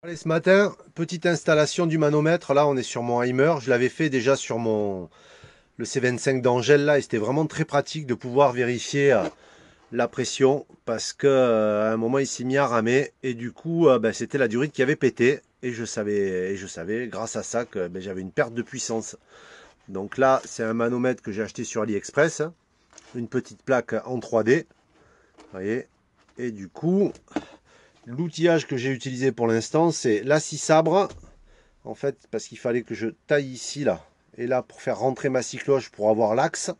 Allez, ce matin, petite installation du manomètre. Là, on est sur mon Heimer. Je l'avais fait déjà sur le C25 d'Angèle là, et c'était vraiment très pratique de pouvoir vérifier la pression parce que à un moment il s'est mis à ramer et du coup c'était la durite qui avait pété et je savais grâce à ça que j'avais une perte de puissance. Donc là, c'est un manomètre que j'ai acheté sur AliExpress, hein, une petite plaque en 3D, vous voyez. Et du coup, l'outillage que j'ai utilisé pour l'instant, c'est la scie sabre. En fait, parce qu'il fallait que je taille ici, là, et là, pour faire rentrer ma scie cloche, pour avoir l'axe,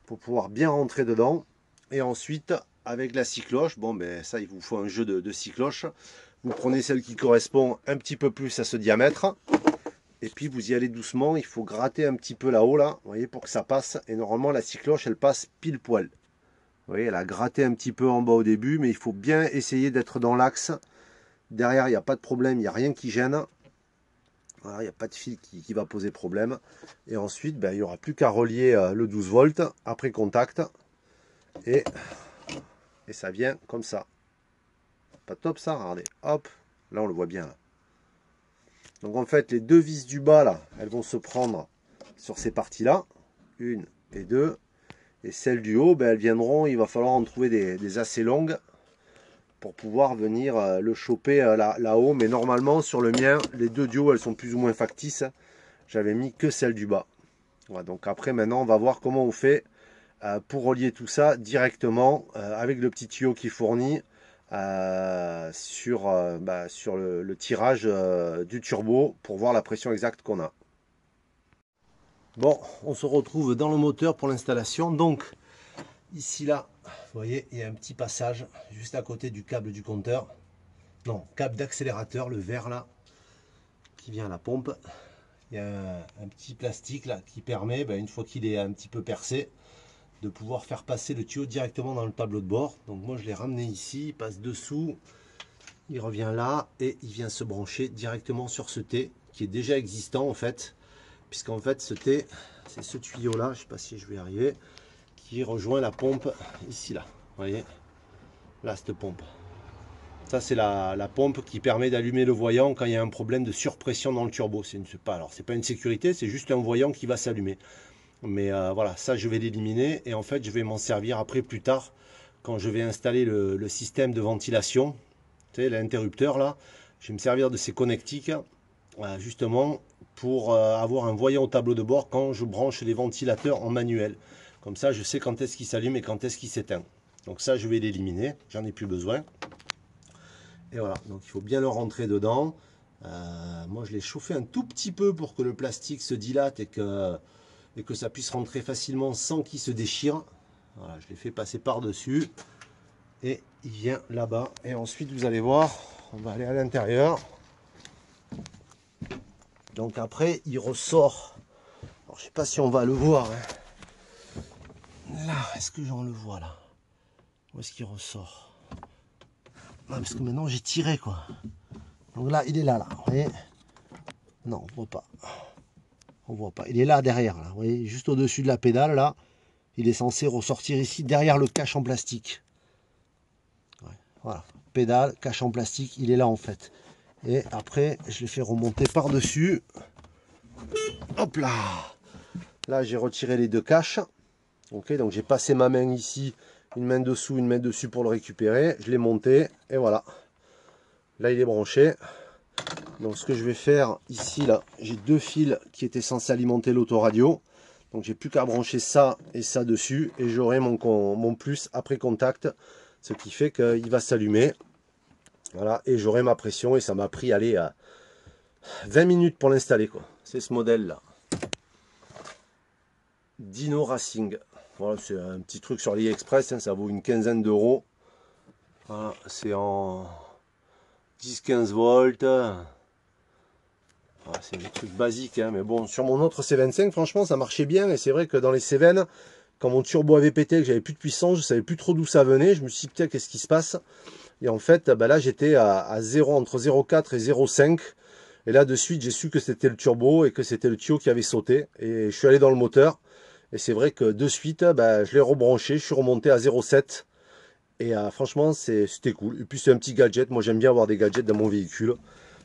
pour pouvoir bien rentrer dedans. Et ensuite, avec la scie cloche, bon, ben ça, il vous faut un jeu de scie cloche. Vous prenez celle qui correspond un petit peu plus à ce diamètre. Et puis, vous y allez doucement. Il faut gratter un petit peu là-haut, là, vous voyez, pour que ça passe. Et normalement, la scie cloche, elle passe pile poil. Vous voyez, elle a gratté un petit peu en bas au début, mais il faut bien essayer d'être dans l'axe. Derrière, il n'y a pas de problème, il n'y a rien qui gêne. Voilà, il n'y a pas de fil qui va poser problème. Et ensuite, il n'y aura plus qu'à relier le 12 volts après contact. Et, et ça vient comme ça. Pas top ça, regardez. Hop, là on le voit bien. Là. Donc en fait, les deux vis du bas, là, elles vont se prendre sur ces parties-là. Une et deux. Et celles du haut, elles viendront, il va falloir en trouver des assez longues pour pouvoir venir le choper là-haut. Mais normalement, sur le mien, les deux du haut, elles sont plus ou moins factices. J'avais mis que celle du bas. Voilà, donc après, maintenant, on va voir comment on fait pour relier tout ça directement avec le petit tuyau qui fournit sur le tirage du turbo pour voir la pression exacte qu'on a. Bon, on se retrouve dans le moteur pour l'installation. Donc, ici, là, vous voyez, il y a un petit passage juste à côté du câble du compteur. Non, câble d'accélérateur, le vert là, qui vient à la pompe. Il y a un petit plastique là qui permet, une fois qu'il est un petit peu percé, de pouvoir faire passer le tuyau directement dans le tableau de bord. Donc moi je l'ai ramené ici, il passe dessous, il revient là et il vient se brancher directement sur ce T qui est déjà existant en fait, puisqu'en fait ce T, c'est ce tuyau là, je ne sais pas si je vais y arriver, qui rejoint la pompe ici là, vous voyez, là cette pompe. Ça c'est la pompe qui permet d'allumer le voyant quand il y a un problème de surpression dans le turbo. C'est pas une sécurité, c'est juste un voyant qui va s'allumer. Mais voilà, ça je vais l'éliminer et en fait je vais m'en servir après plus tard quand je vais installer le système de ventilation, tu sais, l'interrupteur là. Je vais me servir de ces connectiques justement pour avoir un voyant au tableau de bord quand je branche les ventilateurs en manuel. Comme ça je sais quand est-ce qu'il s'allume et quand est-ce qu'il s'éteint. Donc ça je vais l'éliminer, j'en ai plus besoin. Et voilà, donc il faut bien le rentrer dedans. Moi je l'ai chauffé un tout petit peu pour que le plastique se dilate et que ça puisse rentrer facilement sans qu'il se déchire. Voilà, je l'ai fait passer par-dessus. Et il vient là-bas. Et ensuite, vous allez voir, on va aller à l'intérieur. Donc après, il ressort. Alors, je sais pas si on va le voir. Hein. Là, est-ce que j'en le vois là? Où est-ce qu'il ressort? Ah, parce que maintenant, j'ai tiré, quoi. Donc là, il est là, vous voyez? Non, on voit pas. On voit pas. Il est là, derrière, là. Vous voyez, juste au-dessus de la pédale, là. Il est censé ressortir ici, derrière le cache en plastique. Ouais, voilà. Pédale, cache en plastique, il est là, en fait. Et après, je l'ai fait remonter par-dessus. Hop là! Là, j'ai retiré les deux caches. Ok, donc j'ai passé ma main ici, une main dessous, une main dessus pour le récupérer. Je l'ai monté, et voilà. Là, il est branché. Donc, ce que je vais faire ici, là, j'ai deux fils qui étaient censés alimenter l'autoradio. Donc, j'ai plus qu'à brancher ça et ça dessus, et j'aurai mon plus après contact, ce qui fait qu'il va s'allumer. Voilà, et j'aurai ma pression, et ça m'a pris, allez, 20 minutes pour l'installer, quoi. C'est ce modèle-là. Dino Racing. Voilà, c'est un petit truc sur AliExpress, hein, ça vaut une quinzaine d'euros. Voilà, c'est en 10-15 volts. Voilà, c'est des trucs basiques, hein, mais bon, sur mon autre C25, franchement, ça marchait bien. Et c'est vrai que dans les Cévennes, quand mon turbo avait pété, que j'avais plus de puissance, je savais plus trop d'où ça venait. Je me suis dit, putain, qu'est-ce qui se passe? Et en fait, là, j'étais à 0, entre 0,4 et 0,5. Et là, de suite, j'ai su que c'était le turbo et que c'était le tuyau qui avait sauté. Et je suis allé dans le moteur. Et c'est vrai que de suite, je l'ai rebranché, je suis remonté à 0,7. Et franchement, c'était cool. Et puis c'est un petit gadget. Moi, j'aime bien avoir des gadgets dans mon véhicule.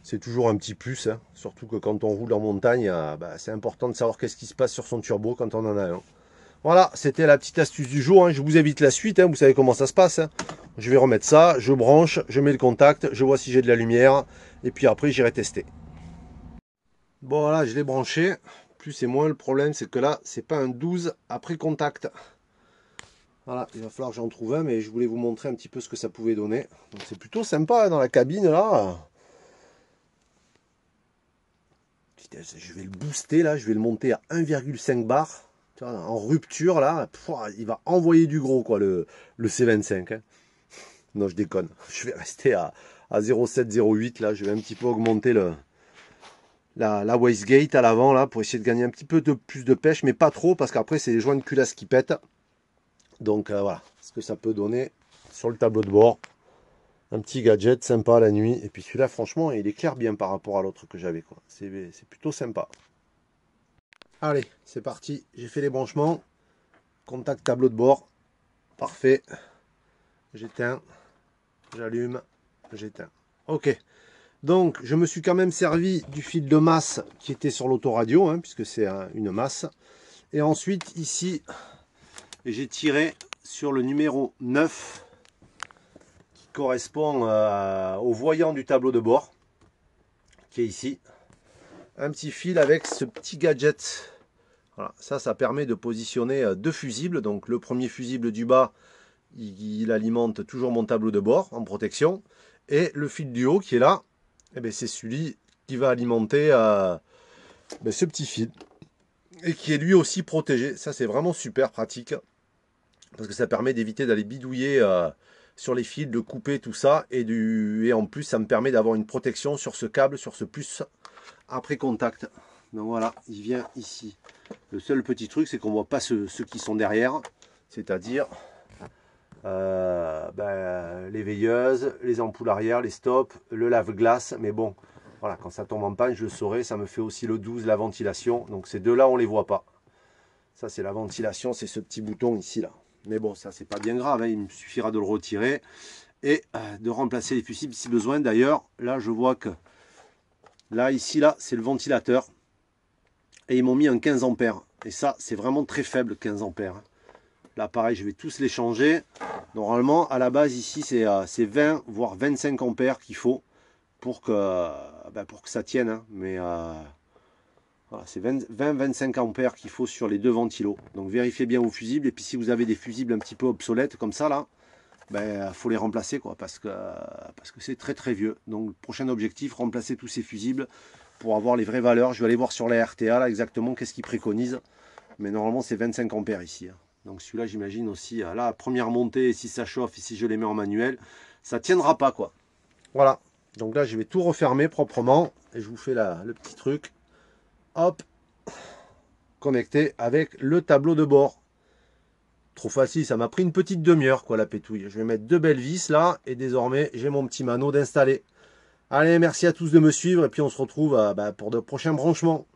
C'est toujours un petit plus, hein. Surtout que quand on roule en montagne, c'est important de savoir qu'est-ce qui se passe sur son turbo quand on en a un. Voilà, c'était la petite astuce du jour, hein. Je vous évite la suite, hein. Vous savez comment ça se passe, hein. Je vais remettre ça, je branche, je mets le contact, je vois si j'ai de la lumière, et puis après j'irai tester. Bon voilà, je l'ai branché, plus et moins. Le problème c'est que là, c'est pas un 12 après contact. Voilà, il va falloir que j'en trouve un, mais je voulais vous montrer un petit peu ce que ça pouvait donner. Donc c'est plutôt sympa hein, dans la cabine là. Je vais le booster là, je vais le monter à 1,5 bar. En rupture là, il va envoyer du gros quoi le C25. Hein. Non, je déconne. Je vais rester à 0,7, 0,8 là. Je vais un petit peu augmenter la wastegate à l'avant là pour essayer de gagner un petit peu plus de pêche, mais pas trop parce qu'après c'est les joints de culasse qui pètent. Donc voilà ce que ça peut donner sur le tableau de bord. Un petit gadget sympa la nuit. Et puis celui-là, franchement, il éclaire bien par rapport à l'autre que j'avais. C'est plutôt sympa. Allez, c'est parti. J'ai fait les branchements. Contact tableau de bord. Parfait. J'éteins. J'allume. J'éteins. Ok. Donc, je me suis quand même servi du fil de masse qui était sur l'autoradio, hein, puisque c'est une masse. Et ensuite, ici, j'ai tiré sur le numéro 9. Correspond au voyant du tableau de bord qui est ici, un petit fil avec ce petit gadget. Voilà, ça permet de positionner deux fusibles. Donc le premier fusible du bas, il alimente toujours mon tableau de bord en protection, et le fil du haut qui est là, c'est celui qui va alimenter ce petit fil et qui est lui aussi protégé. Ça c'est vraiment super pratique parce que ça permet d'éviter d'aller bidouiller sur les fils, de couper tout ça, et en plus ça me permet d'avoir une protection sur ce câble, sur ce plus après contact. Donc voilà, il vient ici. Le seul petit truc, c'est qu'on ne voit pas ceux qui sont derrière, c'est-à-dire les veilleuses, les ampoules arrière, les stops, le lave-glace. Mais bon, voilà, quand ça tombe en panne, je le saurai. Ça me fait aussi le 12, la ventilation. Donc ces deux-là, on ne les voit pas. Ça, c'est la ventilation, c'est ce petit bouton ici, là. Mais bon, ça, c'est pas bien grave, hein. Il me suffira de le retirer et de remplacer les fusibles si besoin. D'ailleurs, là, je vois que là, ici, là, c'est le ventilateur. Et ils m'ont mis un 15 ampères. Et ça, c'est vraiment très faible, 15 ampères. Là, pareil, je vais tous les changer. Normalement, à la base, ici, c'est 20, voire 25 ampères qu'il faut pour que ça tienne. Hein. Mais voilà, c'est 20-25 ampères qu'il faut sur les deux ventilos. Donc vérifiez bien vos fusibles. Et puis si vous avez des fusibles un petit peu obsolètes comme ça là, faut les remplacer quoi, parce que c'est très très vieux. Donc prochain objectif, remplacer tous ces fusibles pour avoir les vraies valeurs. Je vais aller voir sur la RTA là exactement qu'est-ce qu'ils préconisent. Mais normalement c'est 25 ampères ici. Hein. Donc celui-là j'imagine aussi, là première montée, si ça chauffe, et si je les mets en manuel, ça tiendra pas quoi. Voilà. Donc là je vais tout refermer proprement et je vous fais le petit truc. Hop, connecté avec le tableau de bord. Trop facile, ça m'a pris une petite demi-heure quoi la pétouille. Je vais mettre deux belles vis là et désormais j'ai mon petit mano d'installer. Allez, merci à tous de me suivre et puis on se retrouve pour de prochains branchements.